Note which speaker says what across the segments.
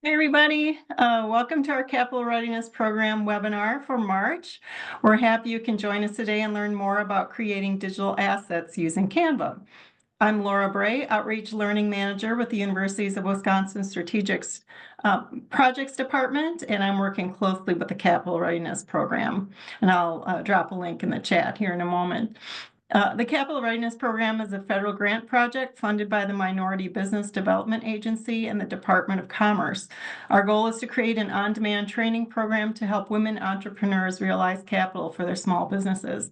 Speaker 1: Hey everybody, welcome to our Capital Readiness Program webinar for March. We're happy you can join us today and learn more about creating digital assets using Canva. I'm Laura Bray, Outreach Learning Manager with the Universities of Wisconsin Strategic Projects Department, and I'm working closely with the Capital Readiness Program. And I'll drop a link in the chat here in a moment. The Capital Readiness Program is a federal grant project funded by the Minority Business Development Agency and the Department of Commerce. Our goal is to create an on-demand training program to help women entrepreneurs realize capital for their small businesses.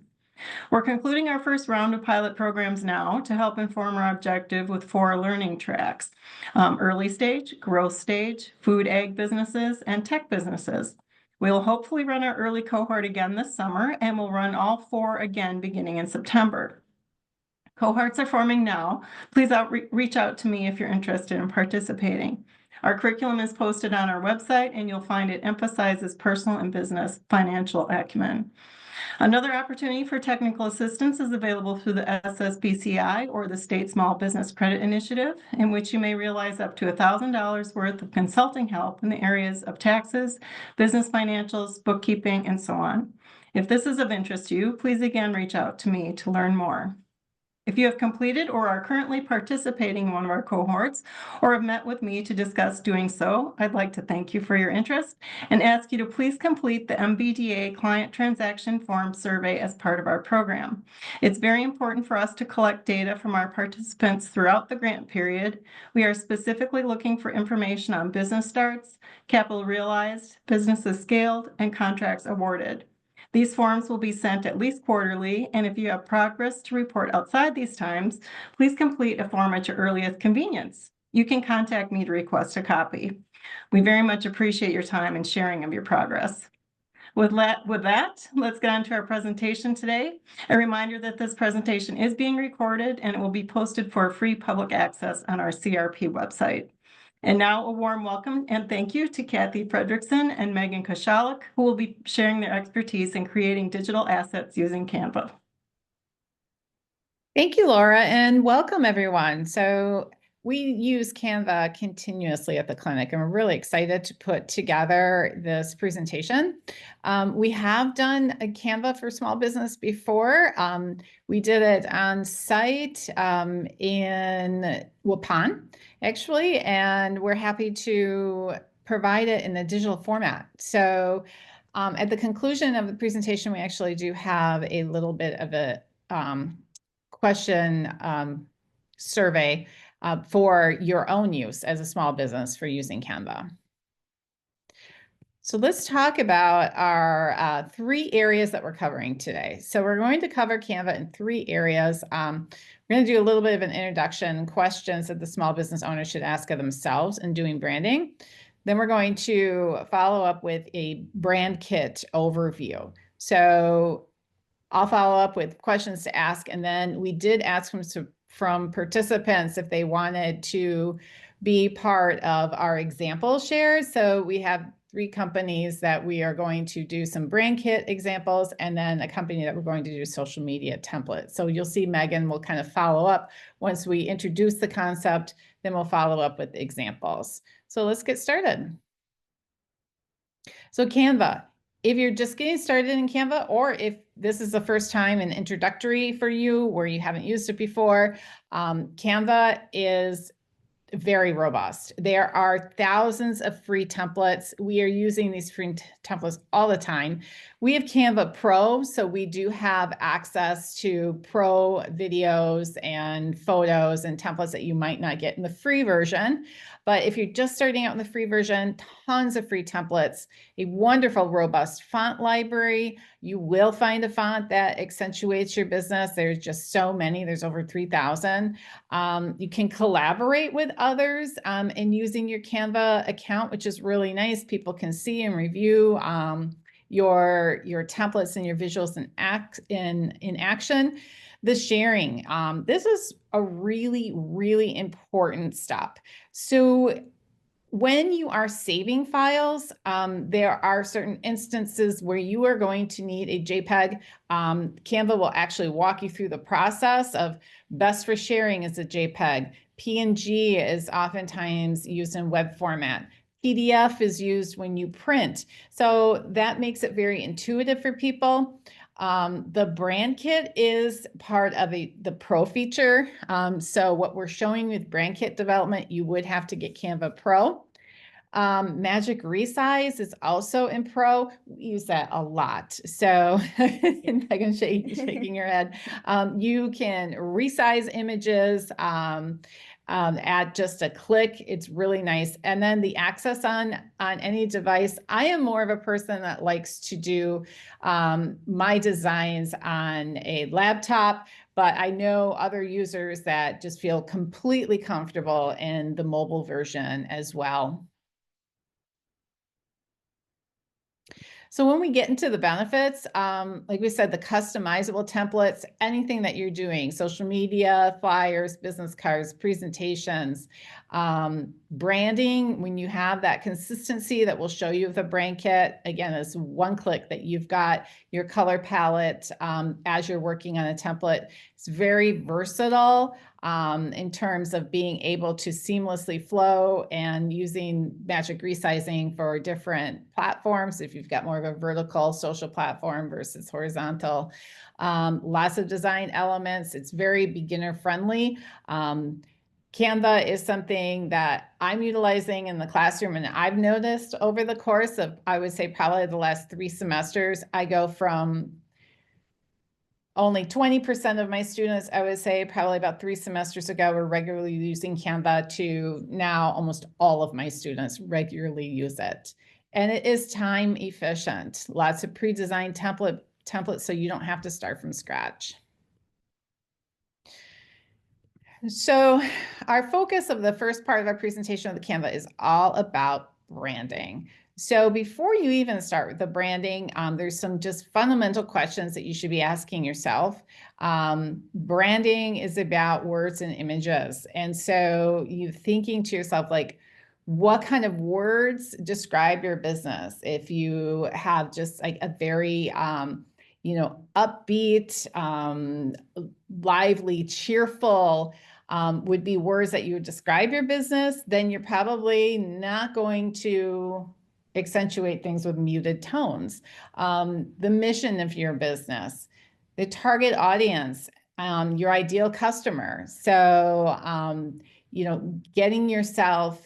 Speaker 1: We're concluding our first round of pilot programs now to help inform our objective with 4 learning tracks: early stage, growth stage, food ag businesses, and tech businesses. We'll hopefully run our early cohort again this summer, and we'll run all 4 again beginning in September. Cohorts are forming now. Please reach out to me if you're interested in participating. Our curriculum is posted on our website, and you'll find it emphasizes personal and business financial acumen. Another opportunity for technical assistance is available through the SSBCI or the State Small Business Credit Initiative, in which you may realize up to $1,000 worth of consulting help in the areas of taxes, business financials, bookkeeping, and so on. If this is of interest to you, please again reach out to me to learn more. If you have completed or are currently participating in one of our cohorts or have met with me to discuss doing so, I'd like to thank you for your interest and ask you to please complete the MBDA Client Transaction Form survey as part of our program. It's very important for us to collect data from our participants throughout the grant period. We are specifically looking for information on business starts, capital realized, businesses scaled, and contracts awarded. These forms will be sent at least quarterly, and if you have progress to report outside these times, please complete a form at your earliest convenience. You can contact me to request a copy. We very much appreciate your time and sharing of your progress. With that, let's get on to our presentation today. A reminder that this presentation is being recorded and it will be posted for free public access on our CRP website. And now a warm welcome and thank you to Kathy Fredrickson and Megan Koshalik, who will be sharing their expertise in creating digital assets using Canva.
Speaker 2: Thank you, Laura, and welcome everyone. So we use Canva continuously at the clinic, and we're really excited to put together this presentation. We have done a Canva for small business before. We did it on site in Waupun, actually, and we're happy to provide it in a digital format. So at the conclusion of the presentation, we actually do have a little bit of a question survey for your own use as a small business for using Canva. So let's talk about our 3 areas that we're covering today. So we're going to cover Canva in 3 areas. We're going to do a little bit of an introduction, questions that the small business owner should ask of themselves in doing branding. Then we're going to follow up with a brand kit overview. So I'll follow up with questions to ask, and then we did ask from participants if they wanted to be part of our example shares. So we have 3 companies that we are going to do some brand kit examples, and then a company that we're going to do social media templates. So you'll see Megan will kind of follow up once we introduce the concept, then we'll follow up with examples. So let's get started. So Canva. If you're just getting started in Canva, or if this is the first time and introductory for you where you haven't used it before, Canva is very robust. There are thousands of free templates. We are using these free templates all the time. We have Canva Pro, so we do have access to pro videos and photos and templates that you might not get in the free version. But if you're just starting out in the free version, tons of free templates, a wonderful, robust font library. You will find a font that accentuates your business. There's just so many. There's over 3,000. You can collaborate with others in using your Canva account, which is really nice. People can see and review your templates and your visuals in action. The sharing, this is a really, really important step. So when you are saving files, there are certain instances where you are going to need a JPEG. Canva will actually walk you through the process of best for sharing is a JPEG. PNG is oftentimes used in web format. PDF is used when you print. So that makes it very intuitive for people. The brand kit is part of the Pro feature. So what we're showing with brand kit development, you would have to get Canva Pro. Magic Resize is also in Pro. We use that a lot. So Megan shaking your head. You can resize images at just a click. It's really nice. And then the access on any device. I am more of a person that likes to do my designs on a laptop, but I know other users that just feel completely comfortable in the mobile version as well. So when we get into the benefits, like we said, the customizable templates, anything that you're doing, social media, flyers, business cards, presentations, branding, when you have that consistency that will show you the brand kit, again, it's one click that you've got your color palette as you're working on a template. It's very versatile in terms of being able to seamlessly flow and using magic resizing for different platforms. If you've got more of a vertical social platform versus horizontal, lots of design elements. It's very beginner friendly. Canva is something that I'm utilizing in the classroom, and I've noticed over the course of, I would say, probably the last 3 semesters, I go from only 20% of my students, I would say probably about 3 semesters ago, were regularly using Canva, to now almost all of my students regularly use it. And it is time efficient. Lots of pre-designed templates so you don't have to start from scratch. So our focus of the first part of our presentation of the Canva is all about branding. So before you even start with the branding, there's some just fundamental questions that you should be asking yourself. Branding is about words and images. And so you thinking to yourself, like, what kind of words describe your business? If you have just like a very, upbeat, lively, cheerful, would be words that you would describe your business, then you're probably not going to accentuate things with muted tones. The mission of your business, the target audience, your ideal customer. So, getting yourself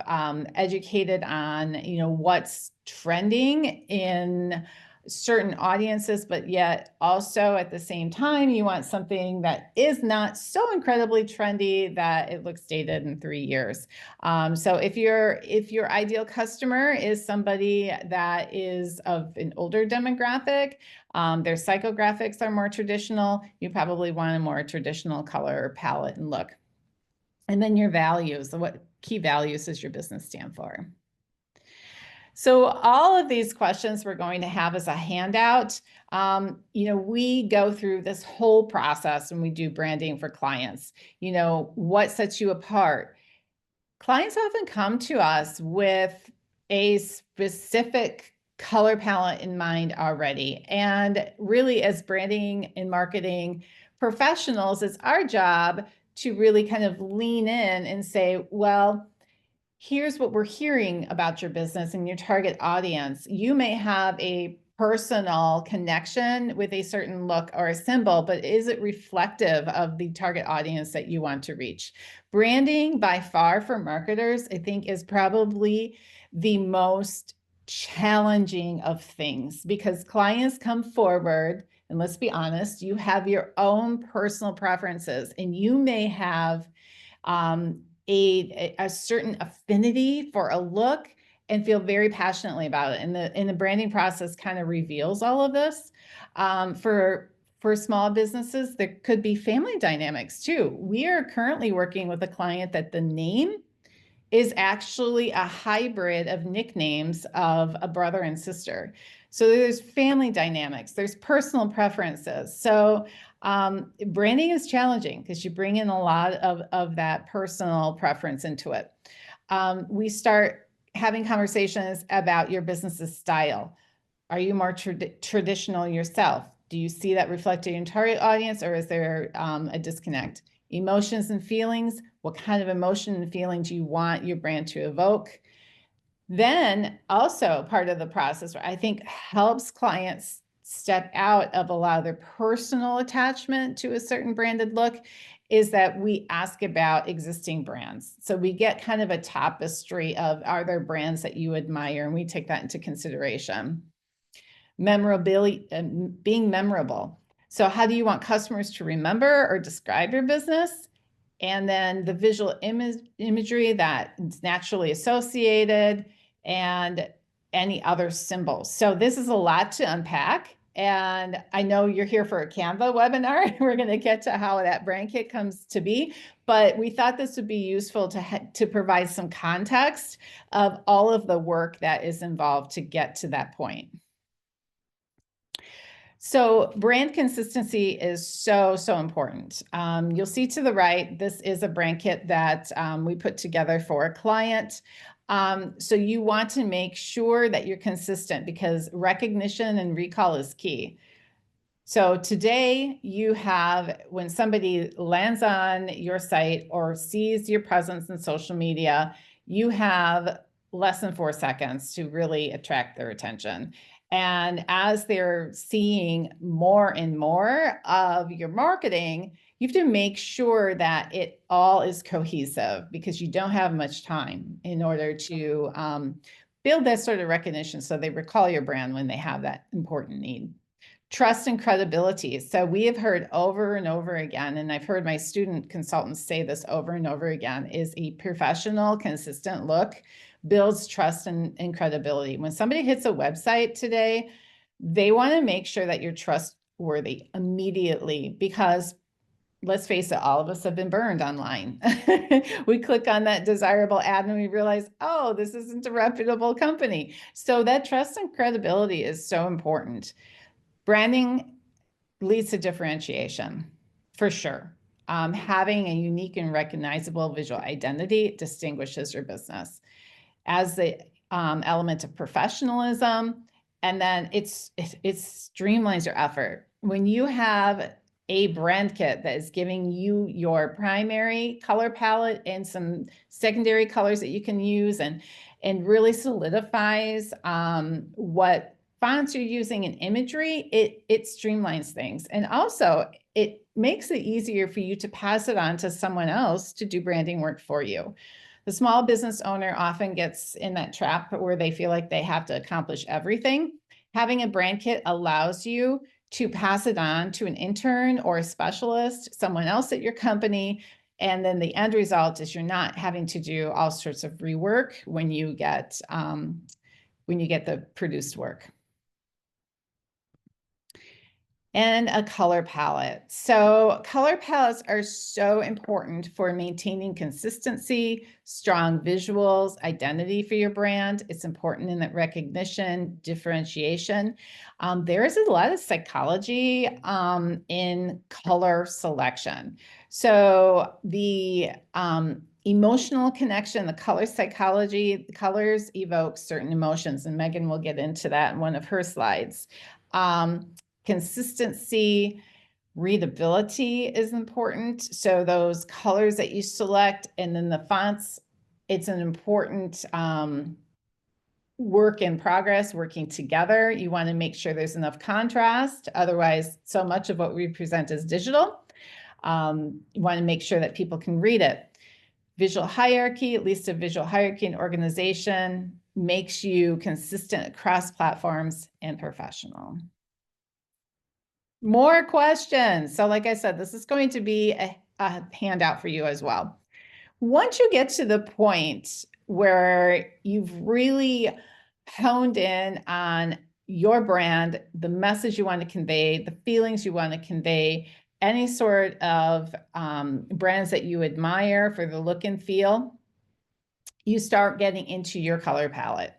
Speaker 2: educated on, what's trending in certain audiences, but yet also at the same time, you want something that is not so incredibly trendy that it looks dated in 3 years. So if your ideal customer is somebody that is of an older demographic, their psychographics are more traditional, you probably want a more traditional color palette and look. And then your values, what key values does your business stand for? So all of these questions we're going to have as a handout. We go through this whole process when we do branding for clients. What sets you apart? Clients often come to us with a specific color palette in mind already. And really, as branding and marketing professionals, it's our job to really kind of lean in and say, well, here's what we're hearing about your business and your target audience. You may have a personal connection with a certain look or a symbol, but is it reflective of the target audience that you want to reach? Branding, by far, for marketers, I think, is probably the most challenging of things, because clients come forward, and let's be honest, you have your own personal preferences, and you may have a certain affinity for a look and feel very passionately about it. And the branding process kind of reveals all of this. For small businesses, there could be family dynamics too. We are currently working with a client that the name is actually a hybrid of nicknames of a brother and sister. So there's family dynamics, there's personal preferences. So branding is challenging because you bring in a lot of that personal preference into it. We start having conversations about your business's style. Are you more traditional yourself? Do you see that reflected in your target audience, or is there a disconnect? Emotions and feelings. What kind of emotion and feeling do you want your brand to evoke? Then also part of the process, I think, helps clients step out of a lot of their personal attachment to a certain branded look is that we ask about existing brands. So we get kind of a tapestry of, are there brands that you admire? And we take that into consideration. Memorability, being memorable. So how do you want customers to remember or describe your business? And then the visual imagery that is naturally associated and any other symbols. So this is a lot to unpack. And I know you're here for a Canva webinar. We're going to get to how that brand kit comes to be, but we thought this would be useful to provide some context of all of the work that is involved to get to that point. So brand consistency is so important. You'll see to the right, this is a brand kit that we put together for a client. So you want to make sure that you're consistent because recognition and recall is key. So today you have, when somebody lands on your site or sees your presence in social media, you have less than 4 seconds to really attract their attention. And as they're seeing more and more of your marketing, you have to make sure that it all is cohesive because you don't have much time in order to build that sort of recognition so they recall your brand when they have that important need. Trust and credibility. So we have heard over and over again, and I've heard my student consultants say this over and over again, is a professional, consistent look builds trust and credibility. When somebody hits a website today, they want to make sure that you're trustworthy immediately because let's face it, all of us have been burned online. We click on that desirable ad and we realize, oh, this isn't a reputable company. So that trust and credibility is so important. Branding leads to differentiation, for sure. Having a unique and recognizable visual identity distinguishes your business as the element of professionalism, and then it streamlines your effort. When you have a brand kit that is giving you your primary color palette and some secondary colors that you can use and really solidifies what fonts you're using in imagery, it streamlines things. And also it makes it easier for you to pass it on to someone else to do branding work for you. The small business owner often gets in that trap where they feel like they have to accomplish everything. Having a brand kit allows you to pass it on to an intern or a specialist, someone else at your company. And then the end result is you're not having to do all sorts of rework when you get the produced work. And a color palette. So color palettes are so important for maintaining consistency, strong visuals, identity for your brand. It's important in that recognition, differentiation. There is a lot of psychology in color selection. So the emotional connection, the color psychology, the colors evoke certain emotions, and Megan will get into that in one of her slides. Consistency, readability is important. So those colors that you select and then the fonts, it's an important work in progress, working together. You want to make sure there's enough contrast. Otherwise, so much of what we present is digital. You want to make sure that people can read it. Visual hierarchy, at least a visual hierarchy in organization, makes you consistent across platforms and professional. More questions. So like I said, this is going to be a handout for you as well. Once you get to the point where you've really honed in on your brand, the message you want to convey, the feelings you want to convey, any sort of brands that you admire for the look and feel, you start getting into your color palette.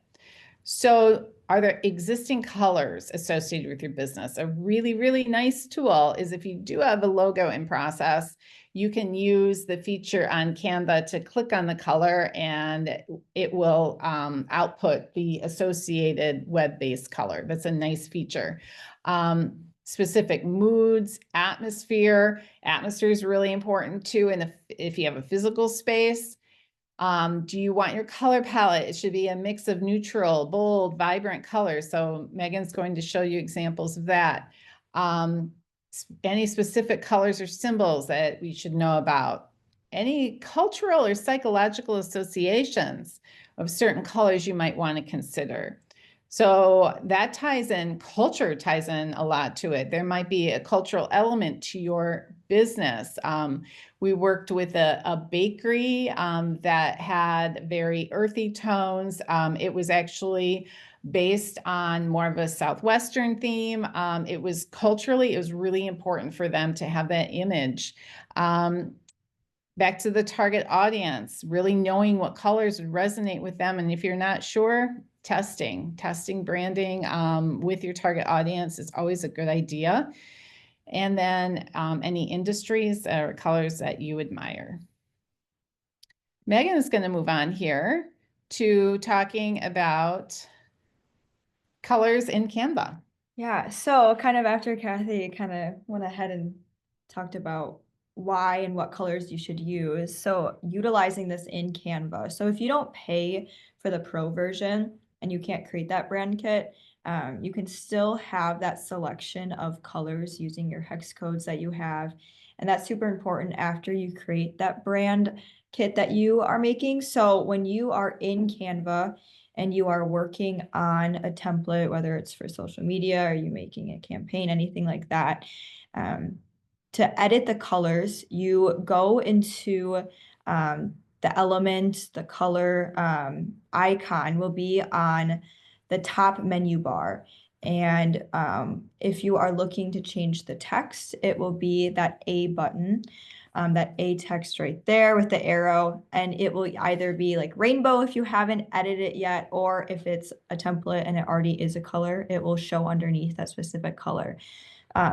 Speaker 2: So are there existing colors associated with your business? A really, really nice tool is if you do have a logo in process, you can use the feature on Canva to click on the color and it will output the associated web-based color. That's a nice feature. Specific moods, atmosphere. Atmosphere is really important too. And if you have a physical space, Do you want your color palette? It should be a mix of neutral, bold, vibrant colors. So Megan's going to show you examples of that. Um, any specific colors or symbols that we should know about? Any cultural or psychological associations of certain colors you might want to consider. So that ties in, culture ties in a lot to it. There might be a cultural element to your business. We worked with a bakery that had very earthy tones. It was actually based on more of a Southwestern theme. It was culturally, it was really important for them to have that image. Back to the target audience, really knowing what colors would resonate with them. And if you're not sure, testing branding with your target audience is always a good idea. And then any industries or colors that you admire. Megan is going to move on here to talking about colors in Canva.
Speaker 3: Yeah, so kind of after Kathy kind of went ahead and talked about why and what colors you should use. So utilizing this in Canva. So if you don't pay for the pro version and you can't create that brand kit, you can still have that selection of colors using your hex codes that you have. And that's super important after you create that brand kit that you are making. So when you are in Canva, and you are working on a template, whether it's for social media or you making a campaign, anything like that, to edit the colors, you go into the element, the color icon will be on the top menu bar. And if you are looking to change the text, it will be that A button. That A text right there with the arrow, and it will either be like rainbow if you haven't edited it yet, or if it's a template and it already is a color, it will show underneath that specific color.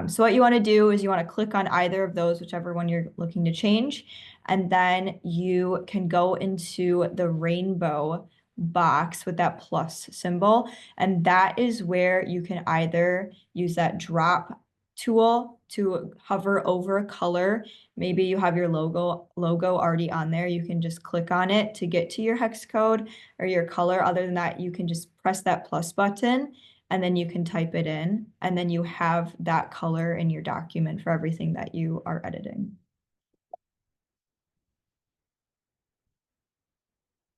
Speaker 3: So what you want to do is you want to click on either of those, whichever one you're looking to change, and then you can go into the rainbow box with that plus symbol, and that is where you can either use that drop tool to hover over a color. Maybe you have your logo already on there. You can just click on it to get to your hex code or your color. Other than that, you can just press that plus button and then you can type it in, and then you have that color in your document for everything that you are editing.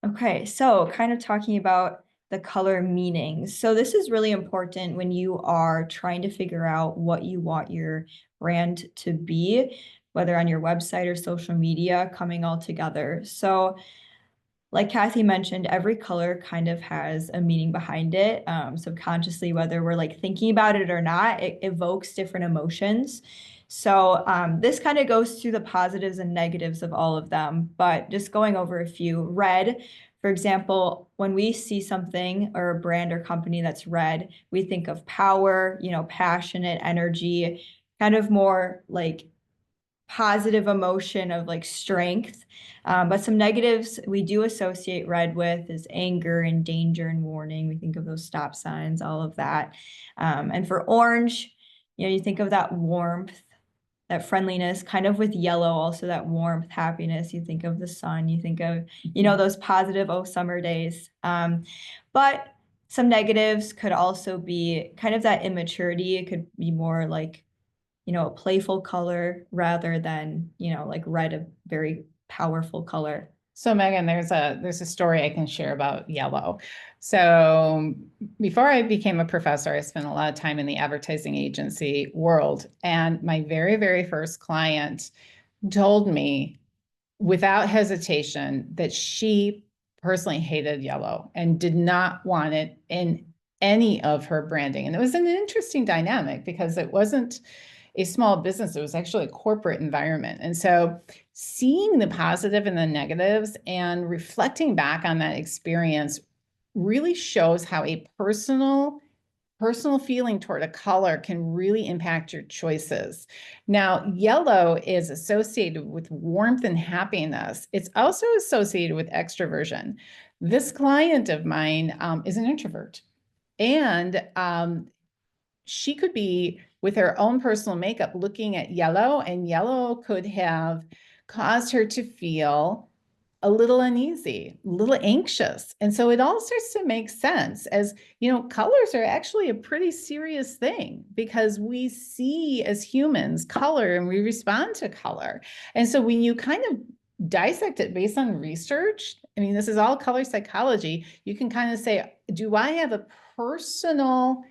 Speaker 3: Okay, so kind of talking about the color meanings. So this is really important when you are trying to figure out what you want your brand to be, whether on your website or social media, coming all together. So like Kathy mentioned, every color kind of has a meaning behind it. Subconsciously, whether we're like thinking about it or not, it evokes different emotions. So this kind of goes through the positives and negatives of all of them, but just going over a few. Red, for example, when we see something or a brand or company that's red, we think of power, passionate energy, kind of more like positive emotion of like strength. But some negatives we do associate red with is anger and danger and warning. We think of those stop signs, all of that. And for orange, you think of that warmth, that friendliness, kind of with yellow, also that warmth, happiness. You think of the sun, you think of, those positive, oh, summer days. But some negatives could also be kind of that immaturity. It could be more like a playful color rather than, like red, a very powerful color.
Speaker 2: So Megan, there's a story I can share about yellow. So before I became a professor, I spent a lot of time in the advertising agency world. And my very, very first client told me without hesitation that she personally hated yellow and did not want it in any of her branding. And it was an interesting dynamic because it wasn't a small business, it was actually a corporate environment. And so seeing the positive and the negatives and reflecting back on that experience really shows how a personal feeling toward a color can really impact your choices. Now, yellow is associated with warmth and happiness. It's also associated with extroversion. This client of mine is an introvert, and she could be with her own personal makeup looking at yellow, and yellow could have caused her to feel a little uneasy, a little anxious. And so it all starts to make sense as, colors are actually a pretty serious thing because we see as humans color and we respond to color. And so when you kind of dissect it based on research, I mean, this is all color psychology, you can kind of say, do I have a personal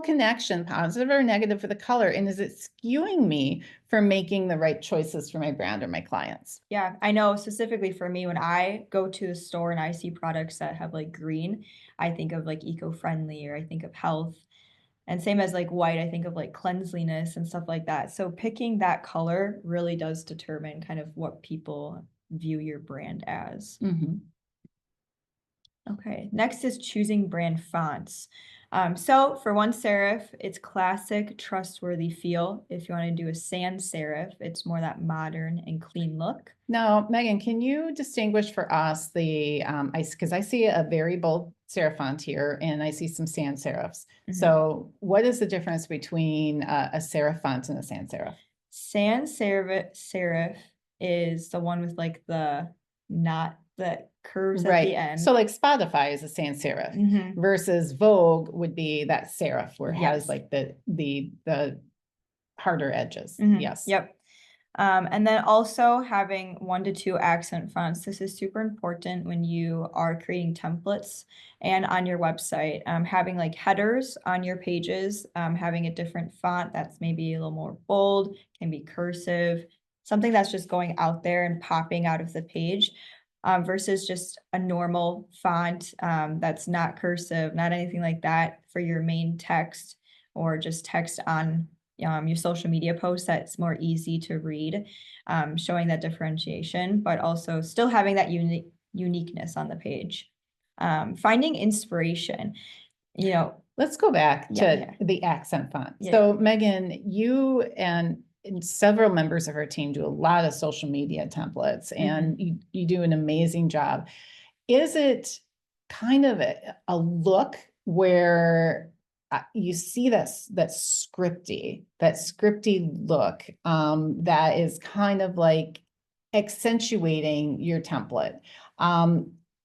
Speaker 2: connection, positive or negative, for the color? And is it skewing me from making the right choices for my brand or my clients?
Speaker 3: Yeah, I know specifically for me, when I go to the store and I see products that have like green, I think of like eco-friendly, or I think of health. And same as like white, I think of like cleanliness and stuff like that. So picking that color really does determine kind of what people view your brand as.
Speaker 2: Mm-hmm.
Speaker 3: Okay, next is choosing brand fonts. So for one serif, it's classic, trustworthy feel. If you want to do a sans serif, it's more that modern and clean look.
Speaker 2: Now, Megan, can you distinguish for us because I see a very bold serif font here and I see some sans serifs.
Speaker 3: Mhm.
Speaker 2: So what is the difference between a serif font and a sans serif?
Speaker 3: Sans serif is the one with like the not the curves at the end.
Speaker 2: So like Spotify is a sans serif
Speaker 3: Mhm.
Speaker 2: versus Vogue would be that serif where it has
Speaker 3: Yes.
Speaker 2: like the harder edges.
Speaker 3: Mhm.
Speaker 2: Yes.
Speaker 3: Yep. And then also having 1 to 2 accent fonts. This is super important when you are creating templates and on your website. Having like headers on your pages, having a different font that's maybe a little more bold, can be cursive, something that's just going out there and popping out of the page, versus just a normal font that's not cursive, not anything like that for your main text, or just text on your social media posts that's more easy to read, showing that differentiation, but also still having that uniqueness on the page. Finding inspiration,
Speaker 2: Let's go back to the accent font. So Megan, you and several members of our team do a lot of social media templates, and you do an amazing job. Is it kind of a look where you see that scripty look that is kind of like accentuating your template?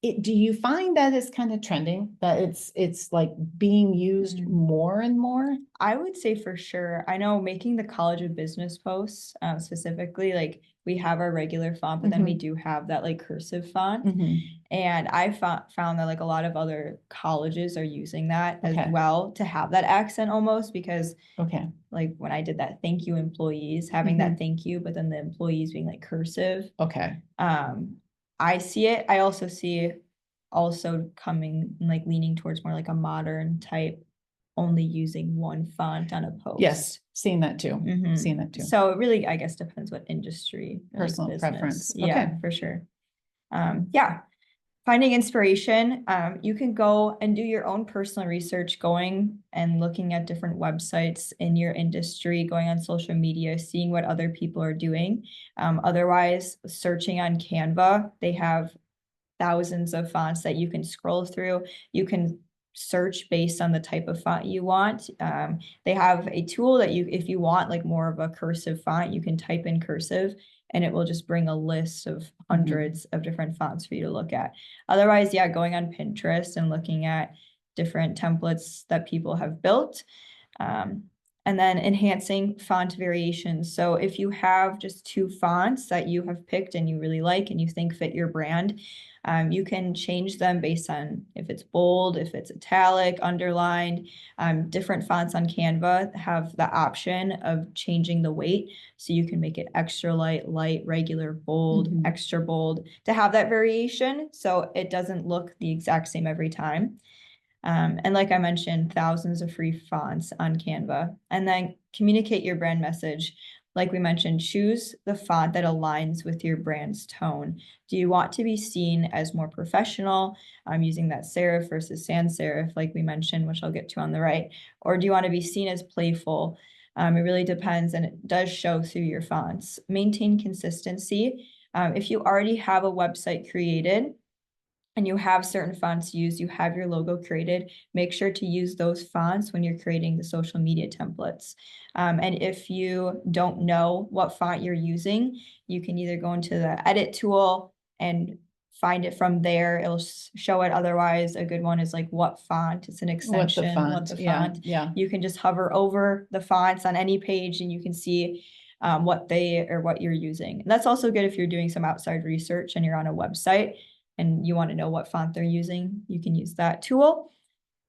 Speaker 2: Do you find that it's kind of trending, that it's like being used more and more?
Speaker 3: I would say for sure. I know making the College of Business posts, specifically, like we have our regular font, but then we do have that like cursive font. And I found that like a lot of other colleges are using that as well to have that accent almost, because like when I did that thank you employees, having that thank you, but then the employees being like cursive. I see it. I also see coming like leaning towards more like a modern type, only using one font on a post.
Speaker 2: Yes, seeing that too. Seeing that too.
Speaker 3: So it really, I guess, depends what industry,
Speaker 2: personal preference.
Speaker 3: Yeah, for sure. Yeah. Finding inspiration. You can go and do your own personal research, going and looking at different websites in your industry, going on social media, seeing what other people are doing. Otherwise, searching on Canva, they have thousands of fonts that you can scroll through. You can search based on the type of font you want. They have a tool that if you want like more of a cursive font, you can type in cursive and it will just bring a list of hundreds of different fonts for you to look at. Otherwise, yeah, going on Pinterest and looking at different templates that people have built. And then enhancing font variations. So if you have just 2 fonts that you have picked and you really like and you think fit your brand, you can change them based on if it's bold, if it's italic, underlined. Different fonts on Canva have the option of changing the weight. So you can make it extra light, regular, bold, extra bold, to have that variation so it doesn't look the exact same every time. And like I mentioned, thousands of free fonts on Canva. And then communicate your brand message. Like we mentioned, choose the font that aligns with your brand's tone. Do you want to be seen as more professional? Using that serif versus sans serif, like we mentioned, which I'll get to on the right. Or do you want to be seen as playful? It really depends, and it does show through your fonts. Maintain consistency. If you already have a website created, and you have certain fonts used, you have your logo created, make sure to use those fonts when you're creating the social media templates. And if you don't know what font you're using, you can either go into the edit tool and find it from there. It'll show it. Otherwise, a good one is like what font. It's an extension. What the font.
Speaker 2: Yeah.
Speaker 3: You can just hover over the fonts on any page and you can see what you're using. And that's also good if you're doing some outside research and you're on a website and you want to know what font they're using. You can use that tool.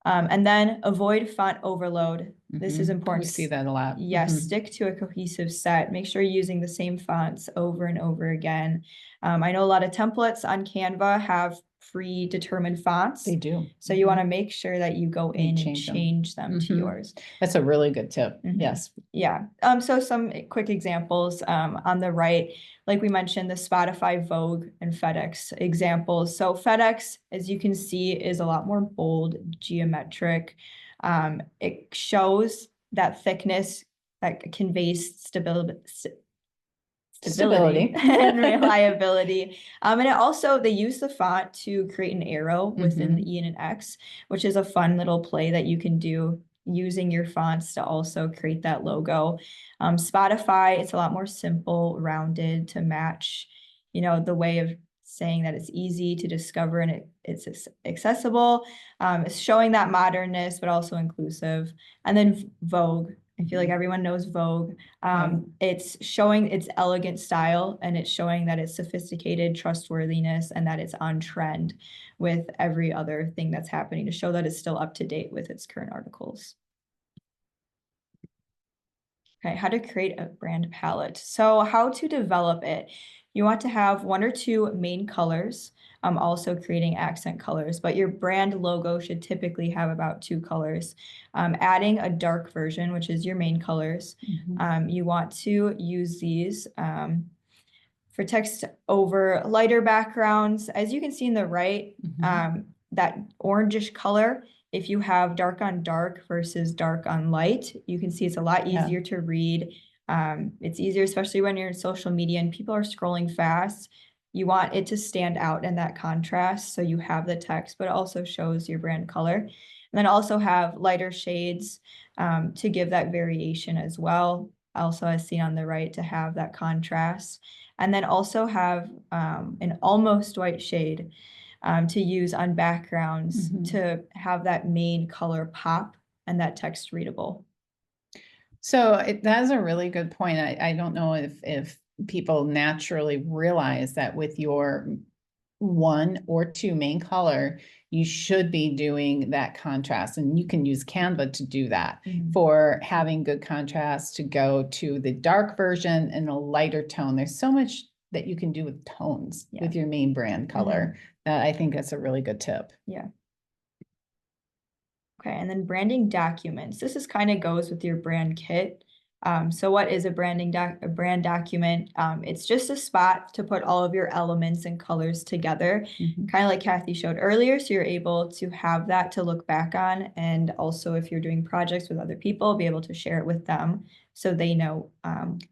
Speaker 3: And then avoid font overload. This is important.
Speaker 2: We see that a lot.
Speaker 3: Yes, stick to a cohesive set. Make sure you're using the same fonts over and over again. I know a lot of templates on Canva have predetermined fonts.
Speaker 2: They do.
Speaker 3: So you want to make sure that you go in and change them to yours.
Speaker 2: That's a really good tip. Yes.
Speaker 3: Yeah. So some quick examples on the right, like we mentioned, the Spotify, Vogue, and FedEx examples. So FedEx, as you can see, is a lot more bold, geometric. It shows that thickness that conveys stability and reliability. And it also, they use the font to create an arrow within the E and an X, which is a fun little play that you can do using your fonts to also create that logo. Spotify, it's a lot more simple, rounded to match, the way of saying that it's easy to discover and it's accessible. It's showing that modernness, but also inclusive. And then Vogue. I feel like everyone knows Vogue. It's showing its elegant style and it's showing that it's sophisticated, trustworthiness, and that it's on trend with every other thing that's happening to show that it's still up to date with its current articles. Okay, how to create a brand palette. So how to develop it. You want to have 1 or 2 main colors. Also creating accent colors, but your brand logo should typically have about 2 colors. Adding a dark version, which is your main colors. You want to use these for text over lighter backgrounds. As you can see in the right, that orangish color, if you have dark on dark versus dark on light, you can see it's a lot easier to read. It's easier, especially when you're in social media and people are scrolling fast. You want it to stand out in that contrast. So you have the text, but it also shows your brand color. And then also have lighter shades to give that variation as well. Also, as seen on the right, to have that contrast. And then also have an almost white shade to use on backgrounds to have that main color pop and that text readable.
Speaker 2: So that's a really good point. I don't know if people naturally realize that with your 1 or 2 main color, you should be doing that contrast, and you can use Canva to do that for having good contrast to go to the dark version and a lighter tone. There's so much that you can do with tones with your main brand color. I think that's a really good tip. Yeah.
Speaker 3: Okay, and then branding documents. This is kind of goes with your brand kit. So what is a brand document? It's just a spot to put all of your elements and colors together, kind of like Kathy showed earlier. So you're able to have that to look back on. And also if you're doing projects with other people, be able to share it with them so they know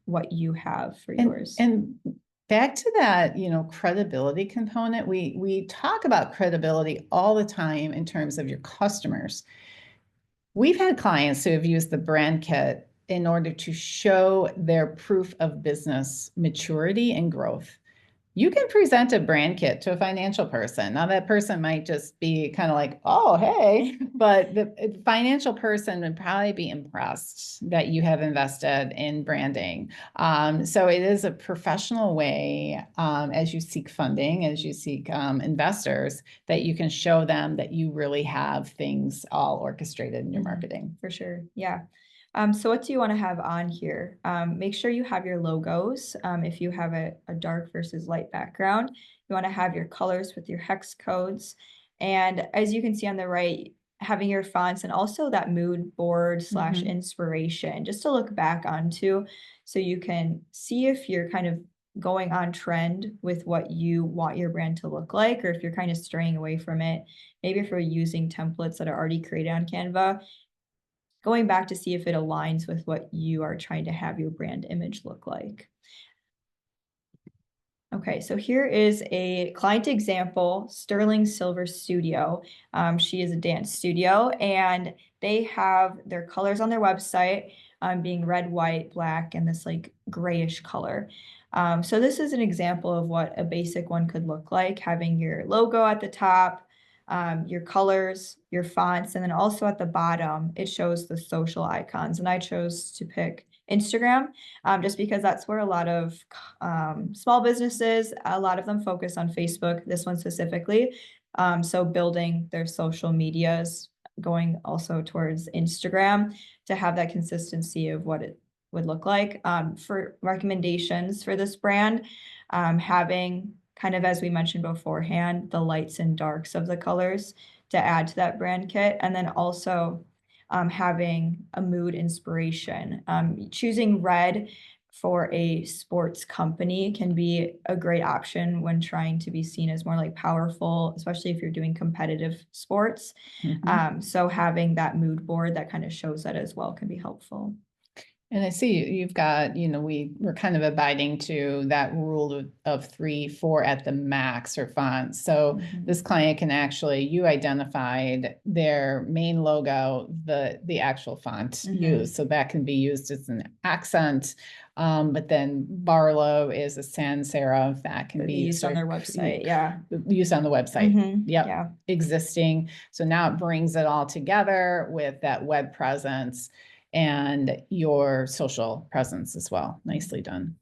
Speaker 3: what you have for yours.
Speaker 2: And back to that, credibility component, we talk about credibility all the time in terms of your customers. We've had clients who have used the brand kit in order to show their proof of business maturity and growth. You can present a brand kit to a financial person. Now that person might just be kind of like, oh, hey, but the financial person would probably be impressed that you have invested in branding. So it is a professional way as you seek funding, as you seek investors, that you can show them that you really have things all orchestrated in your marketing.
Speaker 3: For sure. Yeah. So what do you want to have on here? Make sure you have your logos. If you have a dark versus light background, you want to have your colors with your hex codes. And as you can see on the right, having your fonts and also that mood board / inspiration just to look back onto so you can see if you're kind of going on trend with what you want your brand to look like, or if you're kind of straying away from it. Maybe if you're using templates that are already created on Canva, going back to see if it aligns with what you are trying to have your brand image look like. Okay, so here is a client example, Sterling Silver Studio. She is a dance studio, and they have their colors on their website, being red, white, black, and this like grayish color. So this is an example of what a basic one could look like, having your logo at the top, your colors, your fonts, and then also at the bottom, it shows the social icons. And I chose to pick Instagram, just because that's where a lot of small businesses, a lot of them focus on Facebook, this one specifically. So building their social medias, going also towards Instagram to have that consistency of what it would look like. For recommendations for this brand, having kind of, as we mentioned beforehand, the lights and darks of the colors to add to that brand kit. And then also having a mood inspiration. Choosing red for a sports company can be a great option when trying to be seen as more like powerful, especially if you're doing competitive sports. So having that mood board that kind of shows that as well can be helpful.
Speaker 2: And I see you've got, we're kind of abiding to that rule of 3, 4 at the max for fonts. So this client can actually, you identified their main logo, the actual font used. So that can be used as an accent. But then Barlow is a sans serif that can be
Speaker 3: used on their website. Yeah.
Speaker 2: Used on the website. Yep.
Speaker 3: Yeah.
Speaker 2: Existing. So now it brings it all together with that web presence and your social presence as well. Nicely done.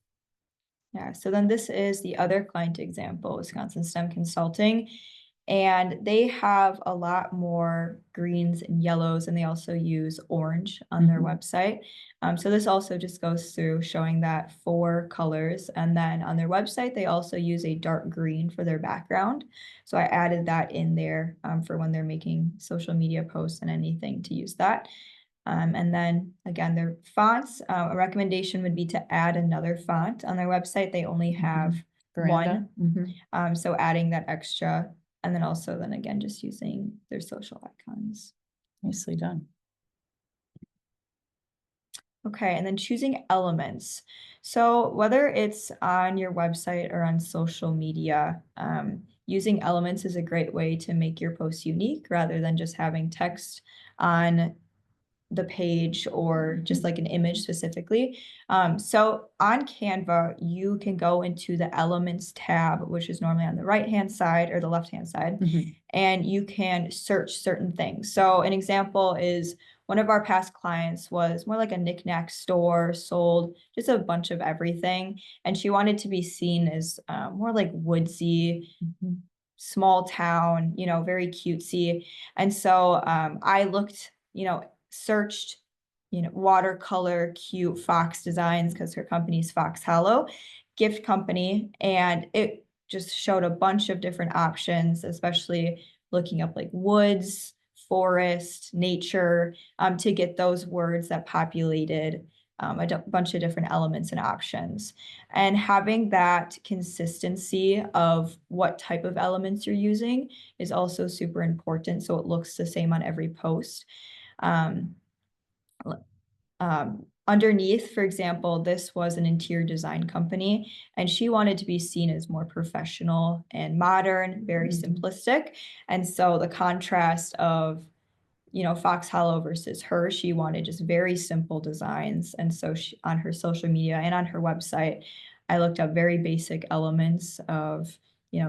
Speaker 3: Yeah, so then this is the other client example, Wisconsin STEM Consulting. And they have a lot more greens and yellows, and they also use orange on their website. So this also just goes through showing that 4 colors. And then on their website, they also use a dark green for their background. So I added that in there for when they're making social media posts and anything to use that. And then again, their fonts, a recommendation would be to add another font. On their website, they only have one. So adding that extra, and then also then again, just using their social icons.
Speaker 2: Nicely done.
Speaker 3: Okay, and then choosing elements. So whether it's on your website or on social media, using elements is a great way to make your post unique rather than just having text on the page or just like an image specifically. So on Canva, you can go into the Elements tab, which is normally on the right-hand side or the left-hand side, and you can search certain things. So an example is one of our past clients was more like a knickknack store, sold just a bunch of everything, and she wanted to be seen as more like woodsy, small town, very cutesy. And so I looked, searched, watercolor, cute fox designs, because her company's Fox Hollow gift company. And it just showed a bunch of different options, especially looking up like woods, forest, nature, to get those words that populated a bunch of different elements and options. And having that consistency of what type of elements you're using is also super important. So it looks the same on every post. Underneath, for example, this was an interior design company, and she wanted to be seen as more professional and modern, very simplistic. And so the contrast of, Fox Hollow versus her, she wanted just very simple designs. And so on her social media and on her website, I looked up very basic elements of,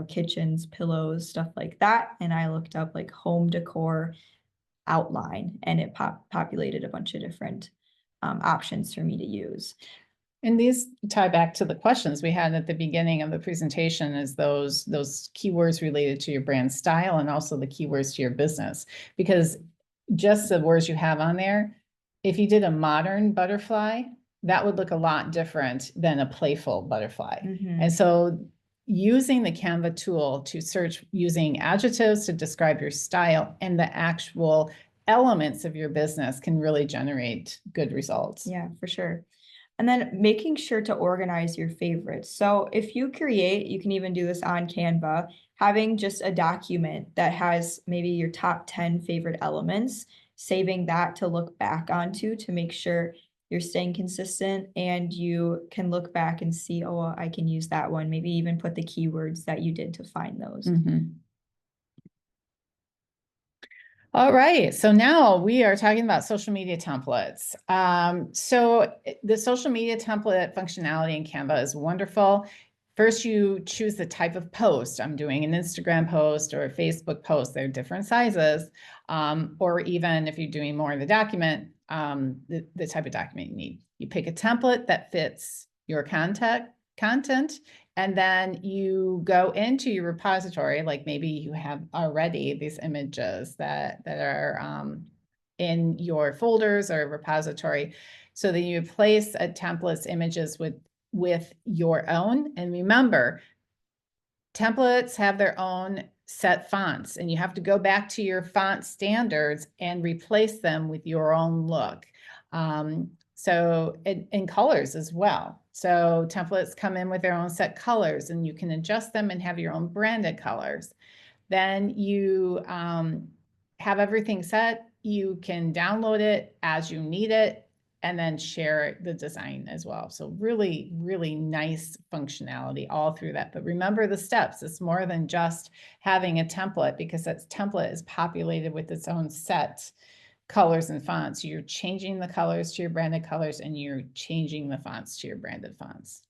Speaker 3: kitchens, pillows, stuff like that. And I looked up like home decor outline, and it populated a bunch of different options for me to use.
Speaker 2: And these tie back to the questions we had at the beginning of the presentation, is those keywords related to your brand style and also the keywords to your business. Because just the words you have on there, if you did a modern butterfly, that would look a lot different than a playful butterfly. And so using the Canva tool to search using adjectives to describe your style and the actual elements of your business can really generate good results.
Speaker 3: Yeah, for sure. And then making sure to organize your favorites. So if you create, you can even do this on Canva, having just a document that has maybe your top 10 favorite elements, saving that to look back onto to make sure you're staying consistent, and you can look back and see, oh, well, I can use that one. Maybe even put the keywords that you did to find those.
Speaker 2: Mhm. All right, so now we are talking about social media templates. So the social media template functionality in Canva is wonderful. First, you choose the type of post. I'm doing an Instagram post or a Facebook post. They're different sizes. Or even if you're doing more of the document, the type of document you need. You pick a template that fits your content, and then you go into your repository, like maybe you have already these images that are in your folders or repository. So that you place a template's images with your own. And remember, templates have their own set fonts, and you have to go back to your font standards and replace them with your own look. So in colors as well. So templates come in with their own set colors, and you can adjust them and have your own branded colors. Then you have everything set. You can download it as you need it, and then share the design as well. So really, really nice functionality all through that. But remember the steps. It's more than just having a template, because that template is populated with its own set colors and fonts. You're changing the colors to your branded colors, and you're changing the fonts to your branded fonts.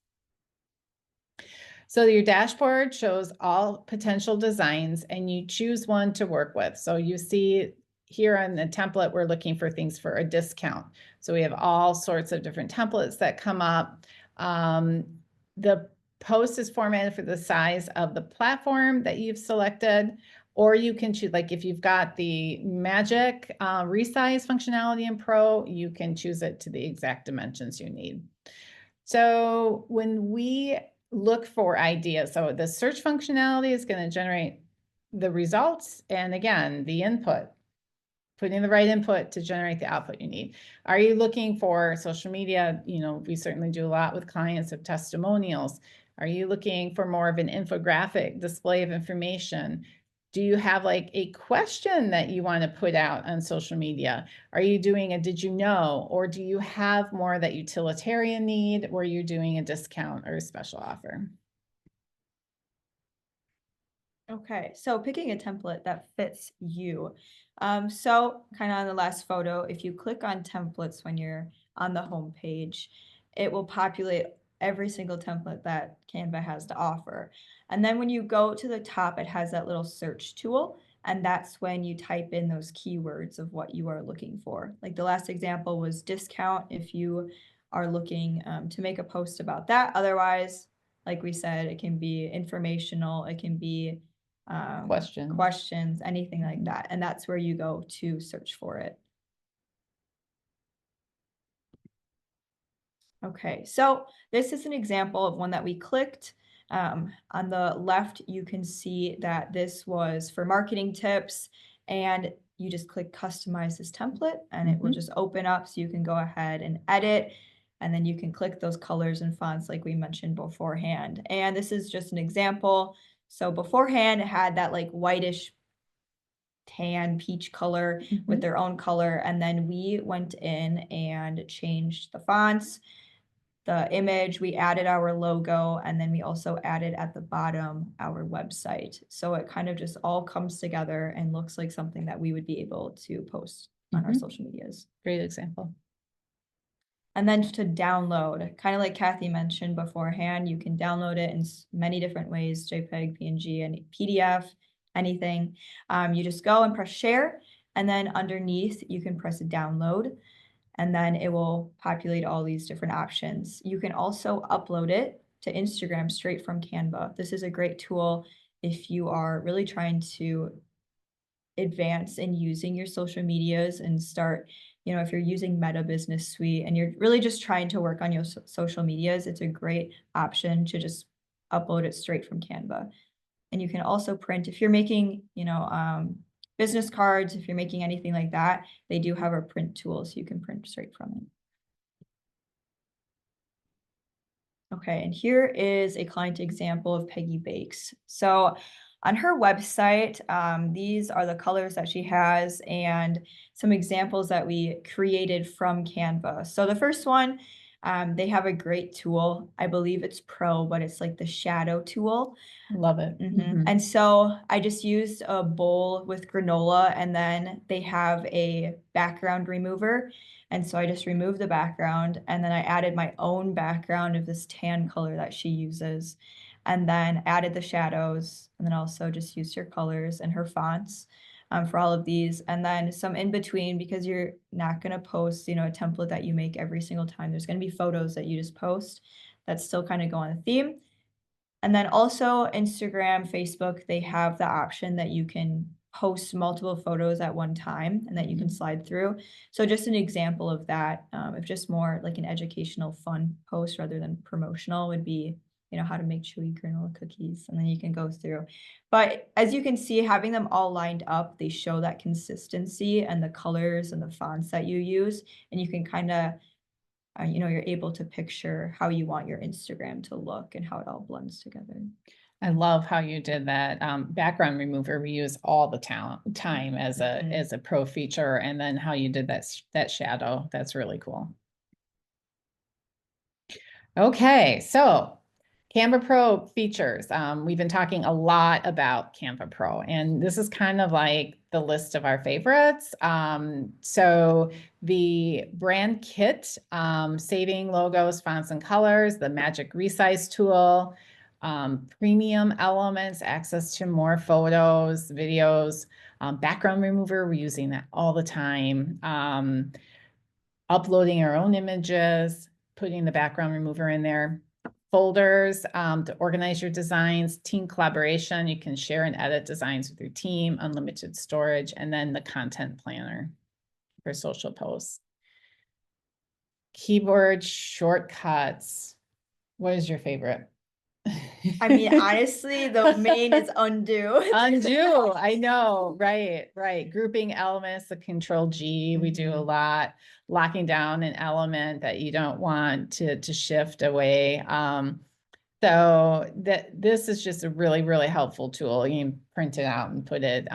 Speaker 2: So your dashboard shows all potential designs, and you choose one to work with. So you see here on the template, we're looking for things for a discount. So we have all sorts of different templates that come up. The post is formatted for the size of the platform that you've selected, or you can choose, like if you've got the magic resize functionality in Pro, you can choose it to the exact dimensions you need. So when we look for ideas, so the search functionality is going to generate the results, and again, the input, putting the right input to generate the output you need. Are you looking for social media? You know, we certainly do a lot with clients of testimonials. Are you looking for more of an infographic display of information? Do you have like a question that you want to put out on social media? Are you doing a did you know? Or do you have more that utilitarian need where you're doing a discount or a special offer?
Speaker 3: Okay, so picking a template that fits you. So kind of on the last photo, if you click on templates when you're on the home page, it will populate every single template that Canva has to offer. And then when you go to the top, it has that little search tool, and that's when you type in those keywords of what you are looking for. Like the last example was discount, if you are looking to make a post about that. Otherwise, like we said, it can be informational, it can be questions, anything like that. And that's where you go to search for it. Okay, so this is an example of one that we clicked. On the left, you can see that this was for marketing tips, and you just click customize this template, and it will just open up so you can go ahead and edit, and then you can click those colors and fonts like we mentioned beforehand. And this is just an example. So beforehand, it had that like whitish tan peach color with their own color, and then we went in and changed the fonts, the image, we added our logo, and then we also added at the bottom our website. So it kind of just all comes together and looks like something that we would be able to post on our social medias.
Speaker 2: Great example.
Speaker 3: And then to download, kind of like Kathy mentioned beforehand, you can download it in many different ways, JPEG, PNG, and PDF, anything. You just go and press share, and then underneath you can press download, and then it will populate all these different options. You can also upload it to Instagram straight from Canva. This is a great tool if you are really trying to advance in using your social medias and start, you know, if you're using Meta Business Suite and you're really just trying to work on your social medias, it's a great option to just upload it straight from Canva. And you can also print if you're making, you know, business cards, if you're making anything like that, they do have a print tool so you can print straight from it. Okay, and here is a client example of Peggy Bakes. So On her website, these are the colors that she has and some examples that we created from Canva. So the first one, they have a great tool. I believe it's Pro, but it's like the shadow tool.
Speaker 2: Love it.
Speaker 3: And so I just used a bowl with granola, and then they have a background remover. And so I just removed the background, and then I added my own background of this tan color that she uses, and then added the shadows, and then also just used her colors and her fonts for all of these, and then some in between, because you're not going to post, a template that you make every single time. There's going to be photos that you just post that still kind of go on a theme. And then also Instagram, Facebook, they have the option that you can post multiple photos at one time and that you can slide through. So just an example of that, if just more like an educational fun post rather than promotional would be, how to make chewy granola cookies, and then you can go through. But as you can see, having them all lined up, they show that consistency and the colors and the fonts that you use, and you can kind of you're able to picture how you want your Instagram to look and how it all blends together.
Speaker 2: I love how you did that. Background remover we use all the time as a pro feature, and then how you did that shadow. That's really cool. Okay, so Canva Pro features. We've been talking a lot about Canva Pro, and this is kind of like the list of our favorites. So the brand kit, saving logos, fonts, and colors, the magic resize tool, premium elements, access to more photos, videos, background remover, we're using that all the time. Uploading our own images, putting the background remover in there. Folders to organize your designs, team collaboration. You can share and edit designs with your team, unlimited storage, and then the content planner for social posts. Keyboard shortcuts. What is your favorite?
Speaker 3: I mean, honestly, the main is undo.
Speaker 2: Undo, I know, right. Grouping elements, the Control G, we do a lot. Locking down an element that you don't want to shift away. So this is just a really, really helpful tool. You can print it out and put it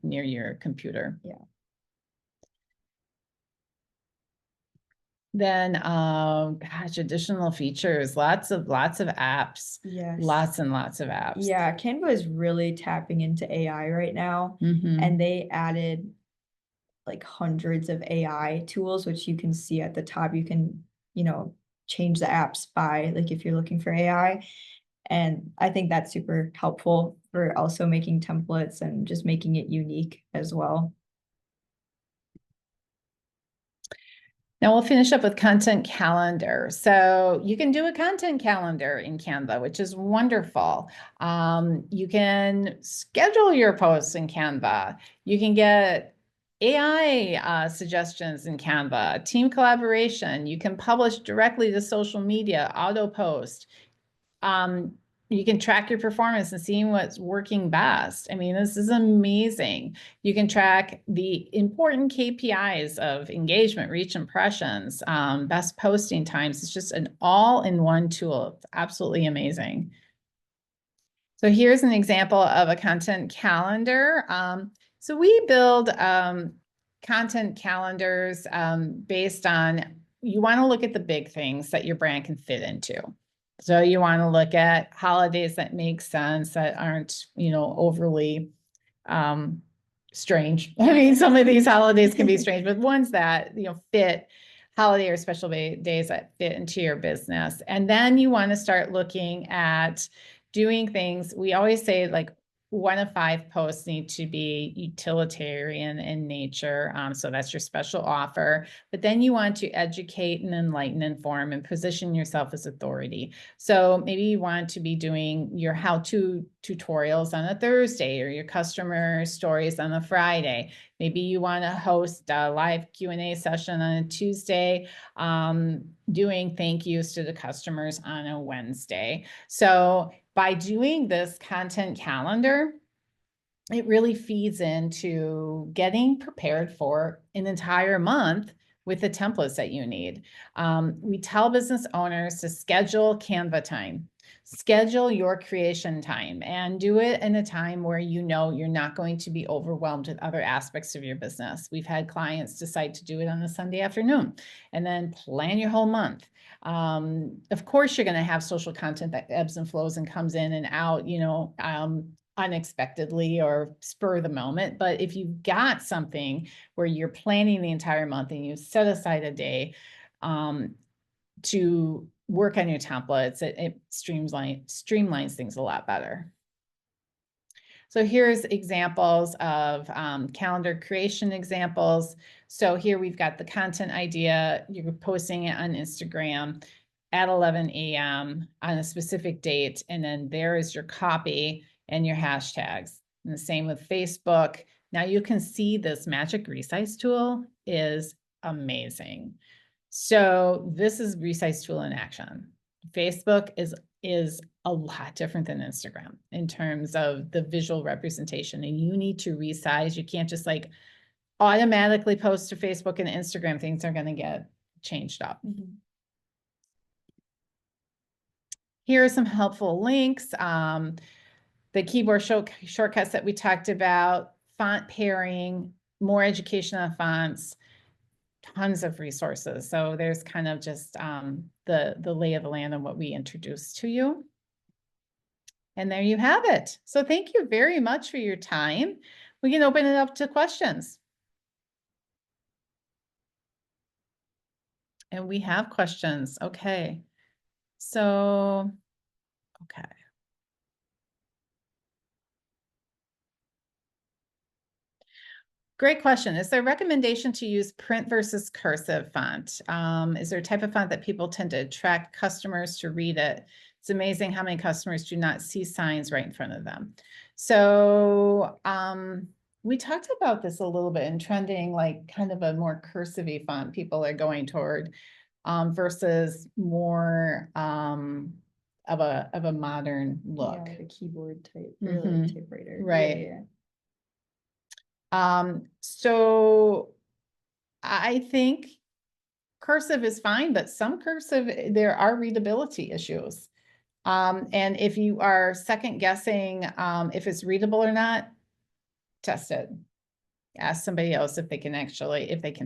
Speaker 2: near your computer.
Speaker 3: Yeah.
Speaker 2: Then, gosh, additional features, lots of apps.
Speaker 3: Yes.
Speaker 2: Lots and lots of apps.
Speaker 3: Yeah, Canva is really tapping into AI right now. And they added like hundreds of AI tools, which you can see at the top. You can, change the apps by, like, if you're looking for AI. And I think that's super helpful for also making templates and just making it unique as well.
Speaker 2: Now we'll finish up with content calendar. So you can do a content calendar in Canva, which is wonderful. You can schedule your posts in Canva. You can get AI suggestions in Canva, team collaboration. You can publish directly to social media, auto post. You can track your performance and see what's working best. I mean, this is amazing. You can track the important KPIs of engagement, reach, impressions, best posting times. It's just an all-in-one tool. It's absolutely amazing. So here's an example of a content calendar. So we build content calendars based on, you want to look at the big things that your brand can fit into. So you want to look at holidays that make sense, that aren't, overly strange. I mean, some of these holidays can be strange, but ones that, fit, holiday or special days that fit into your business. And then you want to start looking at doing things. We always say, like, 1 of 5 posts need to be utilitarian in nature. So that's your special offer. But then you want to educate and enlighten, inform, and position yourself as authority. So maybe you want to be doing your how-to tutorials on a Thursday, or your customer stories on a Friday. Maybe you want to host a live Q&A session on a Tuesday, doing thank yous to the customers on a Wednesday. So by doing this content calendar, it really feeds into getting prepared for an entire month with the templates that you need. We tell business owners to schedule Canva time. schedule your creation time and do it in a time where you know you're not going to be overwhelmed with other aspects of your business. We've had clients decide to do it on a Sunday afternoon and then plan your whole month. Of course, you're going to have social content that ebbs and flows and comes in and out, unexpectedly or spur of the moment. But if you've got something where you're planning the entire month and you set aside a day to work on your templates, it streamlines things a lot better. So here's examples of calendar creation examples. So here we've got the content idea. You're posting it on Instagram at 11 a.m. on a specific date. And then there is your copy and your hashtags. And the same with Facebook. Now you can see this magic resize tool is amazing. So this is resize tool in action. Facebook is a lot different than Instagram in terms of the visual representation, and you need to resize. You can't just like automatically post to Facebook and Instagram. Things are going to get changed up.
Speaker 3: Mm-hmm.
Speaker 2: Here are some helpful links. The keyboard shortcuts that we talked about, font pairing, more education on fonts, tons of resources. So there's kind of just the lay of the land and what we introduced to you. And there you have it. So thank you very much for your time. We can open it up to questions. And we have questions. Okay. So, okay. Great question. Is there a recommendation to use print versus cursive font? Is there a type of font that people tend to attract customers to read it? It's amazing how many customers do not see signs right in front of them. So we talked about this a little bit in trending, like kind of a more cursive-y font people are going toward versus more of a modern look.
Speaker 3: Yeah, like a keyboard type, or like typewriter.
Speaker 2: Right.
Speaker 3: Yeah.
Speaker 2: So I think cursive is fine, but some cursive, there are readability issues. And if you are second guessing if it's readable or not, test it. Ask somebody else if they can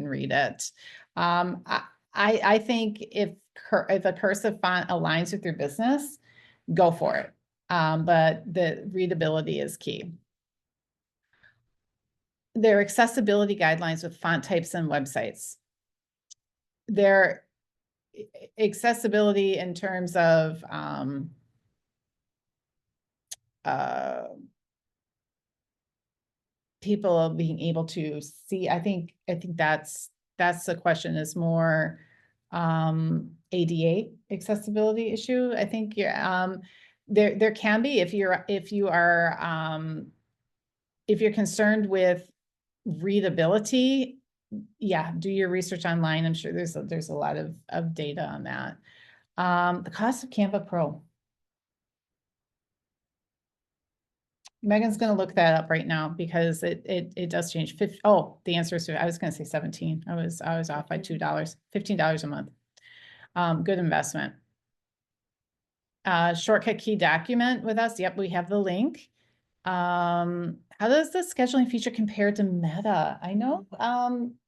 Speaker 2: read it. I think if a cursive font aligns with your business, go for it. But the readability is key. There are accessibility guidelines with font types and websites. Their accessibility in terms of people being able to see. I think that's the question is more ADA accessibility issue. I think there can be if you're concerned with readability. Yeah, do your research online. I'm sure there's a lot of data on that. The cost of Canva Pro. Megan's going to look that up right now because it does change. Oh, the answer is, I was going to say 17. I was off by $2, $15 a month. Good investment. Shortcut key document with us. Yep, we have the link. How does the scheduling feature compare to Meta? I know,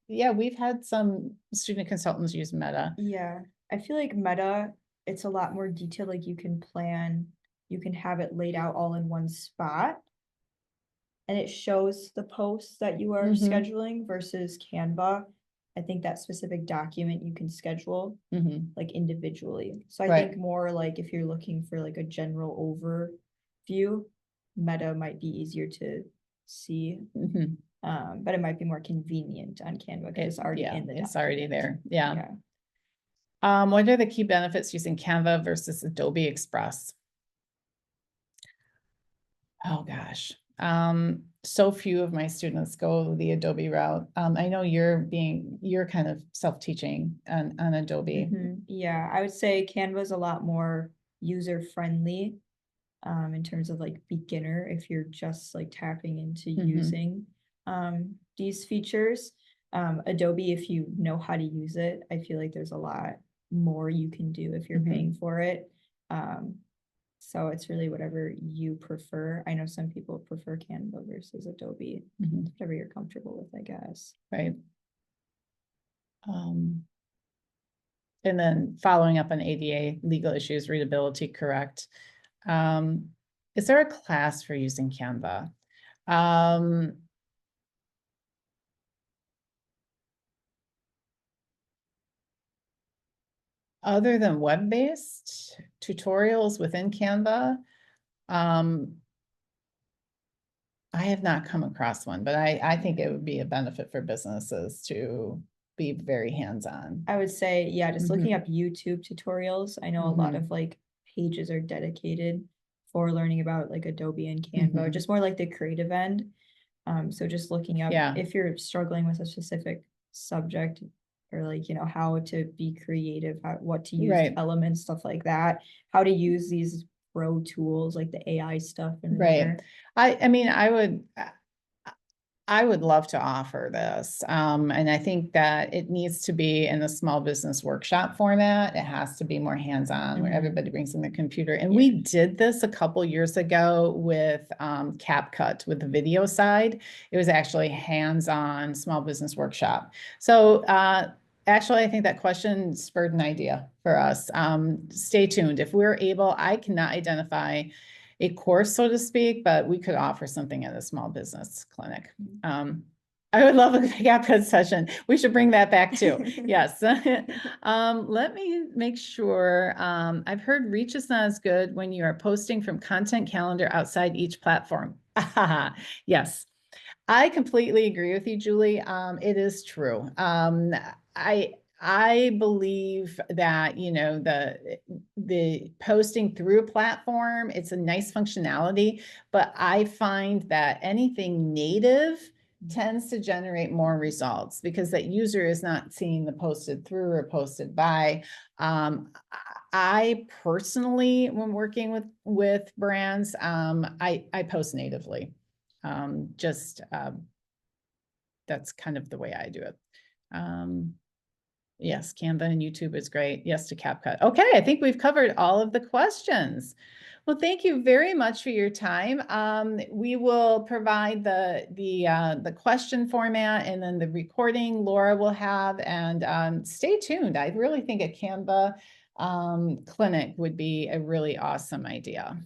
Speaker 2: yeah, we've had some student consultants use Meta.
Speaker 3: Yeah, I feel like Meta, it's a lot more detailed. Like you can plan, you can have it laid out all in one spot. And it shows the posts that you are scheduling versus Canva. I think that specific document you can schedule like individually. So I think more like if you're looking for like a general overview, Meta might be easier to see. But it might be more convenient on Canva because it's already in the document.
Speaker 2: It's already there. Yeah. What are the key benefits using Canva versus Adobe Express? Oh gosh. So few of my students go the Adobe route. I know you're kind of self-teaching on Adobe.
Speaker 3: Yeah, I would say Canva is a lot more user-friendly in terms of like beginner if you're just like tapping into using these features. Adobe, if you know how to use it, I feel like there's a lot more you can do if you're paying for it. So it's really whatever you prefer. I know some people prefer Canva versus Adobe,
Speaker 2: Mhm.
Speaker 3: whatever you're comfortable with, I guess.
Speaker 2: Right. And then following up on ADA, legal issues, readability, correct. Is there a class for using Canva? Other than web-based tutorials within Canva, I have not come across one, but I think it would be a benefit for businesses to be very hands-on.
Speaker 3: I would say, yeah, just looking
Speaker 2: Mhm.
Speaker 3: up YouTube tutorials. I know a lot
Speaker 2: Mhm.
Speaker 3: of like pages are dedicated for learning about like Adobe and Canva,
Speaker 2: Mhm.
Speaker 3: just more like the creative end. So just looking up
Speaker 2: Yeah.
Speaker 3: if you're struggling with a specific subject or like, how to be creative, what to use
Speaker 2: Right.
Speaker 3: elements, stuff like that, how to use these pro tools like the AI stuff and
Speaker 2: Right.
Speaker 3: whatever.
Speaker 2: I mean, I would love to offer this. And I think that it needs to be in a small business workshop format. It has to be more hands-on where
Speaker 3: Mhm.
Speaker 2: everybody brings in their computer. And
Speaker 3: Yeah.
Speaker 2: we did this a couple years ago with CapCut with the video side. It was actually hands-on small business workshop. So actually, I think that question spurred an idea for us. Stay tuned. If we're able, I cannot identify a course, so to speak, but we could offer something at a small business clinic. I would love a CapCut session. We should bring that back too. Yes. Let me make sure. I've heard reach is not as good when you are posting from content calendar outside each platform. Yes. I completely agree with you, Julie. It is true. I believe that, the posting through a platform, it's a nice functionality, but I find that anything native tends to generate more results because that user is not seeing the posted through or posted by. I personally, when working with brands, I post natively. That's kind of the way I do it. Yes, Canva and YouTube is great. Yes to CapCut. Okay, I think we've covered all of the questions. Well, thank you very much for your time. We will provide the question format and then the recording Laura will have, and stay tuned. I really think a Canva clinic would be a really awesome idea.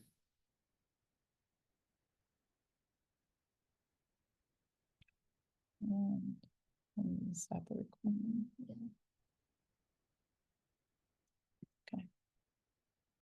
Speaker 2: Stop the recording.